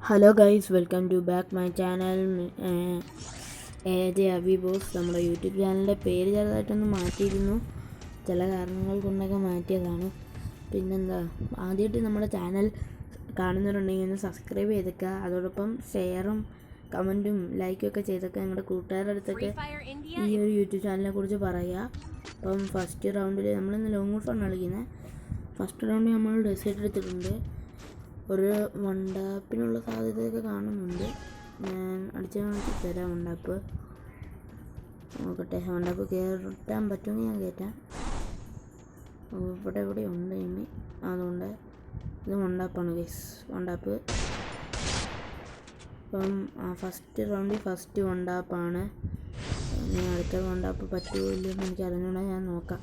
Hello guys, welcome to back my channel. AJ Abi boss. നമ്മുടെ YouTube ചാനലിൻ്റെ പേര് ചെറുതായിട്ടൊന്ന് മാറ്റിയിരുന്നു, ചില കാരണങ്ങൾ കൊണ്ടൊക്കെ മാറ്റിയതാണ്. പിന്നെന്താ, ആദ്യമായിട്ട് നമ്മുടെ ചാനൽ കാണുന്നവരുണ്ടെങ്കിൽ ഒന്ന് സബ്സ്ക്രൈബ് ചെയ്തേക്കുക. അതോടൊപ്പം ഷെയറും കമൻറ്റും ലൈക്കും ഒക്കെ ചെയ്തൊക്കെ ഞങ്ങളുടെ കൂട്ടുകാരുടെ അടുത്തൊക്കെ ഈ ഒരു യൂട്യൂബ് ചാനലിനെ കുറിച്ച് പറയുക. അപ്പം ഫസ്റ്റ് റൗണ്ടിൽ നമ്മളിന്ന് ലോങ് ഗോൾഫാണ് കളിക്കുന്നത്. ഫസ്റ്റ് റൗണ്ടിൽ നമ്മൾ ഡെസേർട്ട് എടുത്തിട്ടുണ്ട്. ഒരു വണ്ടാപ്പിനുള്ള സാധ്യതയൊക്കെ കാണുന്നുണ്ട്. ഞാൻ അടിച്ചു കാണിച്ച് തരാം. വണ്ടാപ്പ് നോക്കട്ടെ, വണ്ടാപ്പ് കയറ്റാൻ പറ്റുമെങ്കിൽ ഞാൻ കയറ്റാം. ഇവിടെ എവിടെ ഉണ്ട് ഇനി, അതുകൊണ്ട് ഇത് വണ്ടാപ്പാണ് ഗൈസ്, വണ്ടാപ്പ്. അപ്പം ഫസ്റ്റ് റൗണ്ടിൽ ഫസ്റ്റ് വണ്ടാപ്പാണ്. ഇനി അടുത്ത വണ്ടാപ്പ് പറ്റുമോ ഇല്ലെന്ന് എനിക്ക് അറിഞ്ഞുകൊണ്ട് ഞാൻ നോക്കാം,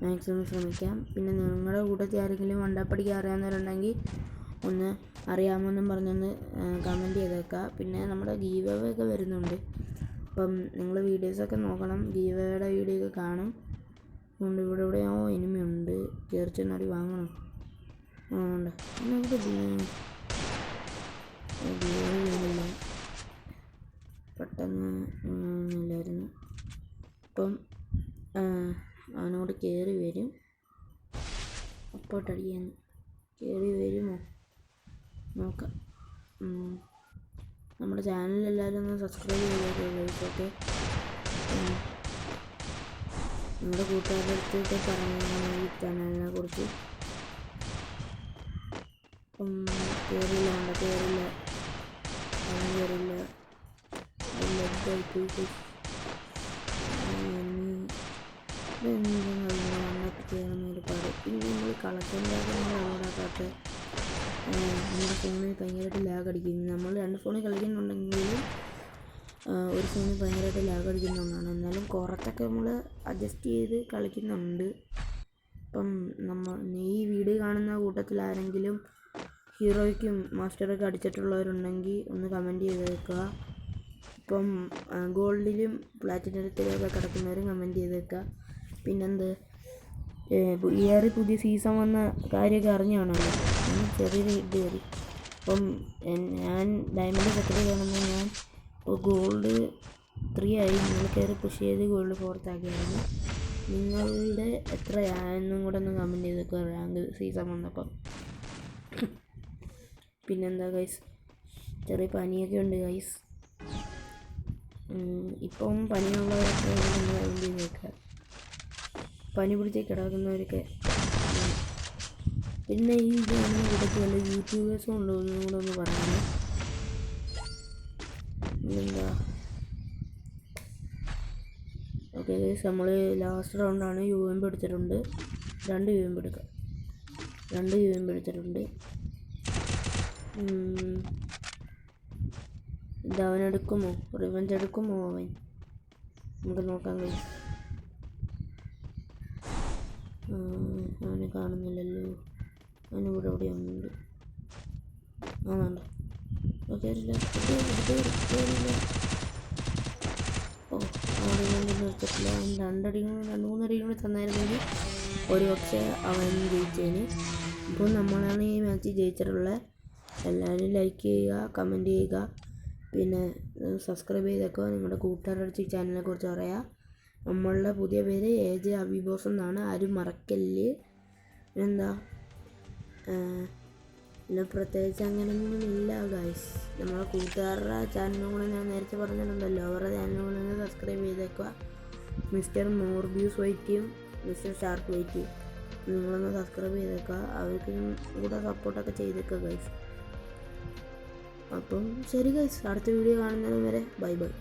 മാക്സിമം ശ്രമിക്കാം. പിന്നെ നിങ്ങളുടെ കൂട്ടത്തിൽ ആരെങ്കിലും വണ്ടാപ്പടിക്കാൻ അറിയാവുന്നവരുണ്ടെങ്കിൽ ഒന്ന് അറിയാമെന്നും പറഞ്ഞൊന്ന് കമൻറ്റ് ചെയ്തേക്കുക. പിന്നെ നമ്മുടെ ഗീവ് അവേ ഒക്കെ വരുന്നുണ്ട്, അപ്പം നിങ്ങൾ വീഡിയോസൊക്കെ നോക്കണം. ഗീവ് അവേയുടെ വീഡിയോ ഒക്കെ കാണും. അതുകൊണ്ട് ഇവിടെ എവിടെയോ എനിമി ഉണ്ട്, കയറി ചെന്നടി വാങ്ങണം. ഉണ്ട് നമുക്ക് വീണില്ല, പെട്ടെന്ന് ഇല്ലായിരുന്നു. അപ്പം അവനോട് കയറി വരും, അപ്പോട്ടടിക്കാൻ കയറി വരുമോ നോക്കാം. നമ്മുടെ ചാനലിലെല്ലാവരും ഒന്ന് സബ്സ്ക്രൈബ് ചെയ്തേക്കുക ഗൈസൊക്കെ. നിങ്ങളുടെ കൂട്ടുകാരുടെ അടുത്തൊക്കെ പറഞ്ഞു ഈ ചാനലിനെ കുറിച്ച്. കയറില്ല, കയറില്ല, കയറില്ല. ഒരുപാട് പിന്നെ നമ്മൾ കളക്ടറിൻ്റെ ഓടാക്കാത്ത നമ്മുടെ ഫോണിൽ ഭയങ്കരമായിട്ട് ലാഗ് അടിക്കുന്നു. നമ്മൾ രണ്ട് ഫോണിൽ കളിക്കുന്നുണ്ടെങ്കിലും ഒരു ഫോണിൽ ഭയങ്കരമായിട്ട് ലാഗ് അടിക്കുന്നതുകൊണ്ടാണ്. എന്നാലും കുറച്ചൊക്കെ നമ്മൾ അഡ്ജസ്റ്റ് ചെയ്ത് കളിക്കുന്നുണ്ട്. അപ്പം ഈ വീഡിയോ കാണുന്ന കൂട്ടത്തിൽ ആരെങ്കിലും ഹീറോയ്ക്കും മാസ്റ്ററൊക്കെ അടിച്ചിട്ടുള്ളവരുണ്ടെങ്കിൽ ഒന്ന് കമൻറ്റ് ചെയ്ത് വെക്കുക. ഇപ്പം ഗോൾഡിലും പ്ലാറ്റിനത്തിലൊക്കെ കിടക്കുന്നവരും കമൻറ്റ് ചെയ്ത് വെക്കുക. പിന്നെന്ത്, ഈ പുതിയ സീസൺ വന്ന കാര്യമൊക്കെ അറിഞ്ഞാണല്ലോ, ചെറിയൊരു ഇത് കയറി. അപ്പം ഞാൻ ഡയമണ്ട് സെക്കൻഡ് കാണുമ്പോൾ ഞാൻ ഗോൾഡ് 3 ആയി. നിങ്ങൾ കയറി പുഷ് ചെയ്ത് ഗോൾഡ് 4th ആക്കിയായിരുന്നു. നിങ്ങളുടെ എത്രയായെന്നും കൂടെ ഒന്ന് കമൻറ്റ് ചെയ്ത് വെക്കുക റാങ്ക് സീസൺ വന്നപ്പം. പിന്നെന്താ ഗൈസ്, ചെറിയ പനിയൊക്കെ ഉണ്ട് ഗൈസ്. ഇപ്പം പനിയുള്ളവരൊക്കെ ഒന്ന് കമൻറ്റ് ചെയ്ത് വെക്കുക, പനി പിടിച്ച് കിടക്കുന്നവരൊക്കെ. പിന്നെ ഈ കൂട്ടത്തിൽ വല്ല യൂട്യൂബേഴ്സും ഉണ്ടോ എന്നും കൂടെ ഒന്ന് പറയുന്നത്. എന്താ, ഓക്കെ ഗൈസ്, നമ്മൾ ലാസ്റ്റ് റൗണ്ടാണ്. UMP എടുത്തിട്ടുണ്ട്, 2 UMP എടുക്കാം, 2 UMP എടുത്തിട്ടുണ്ട്. ഇത് അവനെടുക്കുമോ, റിവഞ്ച് എടുക്കുമോ അവൻ, നമുക്ക് നോക്കാം ഗൈസ്. അവനെ കാണുന്നില്ലല്ലോ, അവനിവിടെ എവിടെ ഉണ്ട്. ആണോ, കയറില്ല. ഓ, അവിടെ വെച്ചിട്ടില്ല. അവൻ 2-3 അടിയും കൂടി തന്നായിരുന്നെങ്കിൽ ഒരു പക്ഷേ അവൻ ജയിച്ചേന്. ഇപ്പോൾ നമ്മളാണ് ഈ മാച്ച് ജയിച്ചിട്ടുള്ളത്. എല്ലാവരും ലൈക്ക് ചെയ്യുക, കമൻറ്റ് ചെയ്യുക, പിന്നെ സബ്സ്ക്രൈബ് ചെയ്തേക്കുക. നിങ്ങളുടെ കൂട്ടുകാരുടെ അടുത്ത് ഈ ചാനലിനെ കുറിച്ച് പറയാം. നമ്മളുടെ പുതിയ പേര് AJ അബി ബോസ് എന്നാണ്, ആരും മറക്കല്ല്. പിന്നെന്താ, പിന്നെ പ്രത്യേകിച്ച് അങ്ങനെയൊന്നും ഇല്ല ഗൈസ്. നമ്മളെ കൂട്ടുകാരുടെ ചാനലും കൂടെ ഞാൻ നേരത്തെ പറഞ്ഞിട്ടുണ്ടല്ലോ, അവരുടെ ചാനലും കൂടെ ഒന്ന് സബ്സ്ക്രൈബ് ചെയ്തേക്കുക. മിസ്റ്റർ മോർബ്യൂസ് വൈറ്റിയും മിസ്റ്റർ ഷാർക്ക് വൈറ്റിയും നിങ്ങളൊന്ന് സബ്സ്ക്രൈബ് ചെയ്തേക്കുക. അവർക്ക് കൂടെ സപ്പോർട്ടൊക്കെ ചെയ്തേക്കുക ഗൈസ്. അപ്പം ശരി ഗൈസ്, അടുത്ത വീഡിയോ കാണുന്നതിന് വരെ ബൈ ബൈ.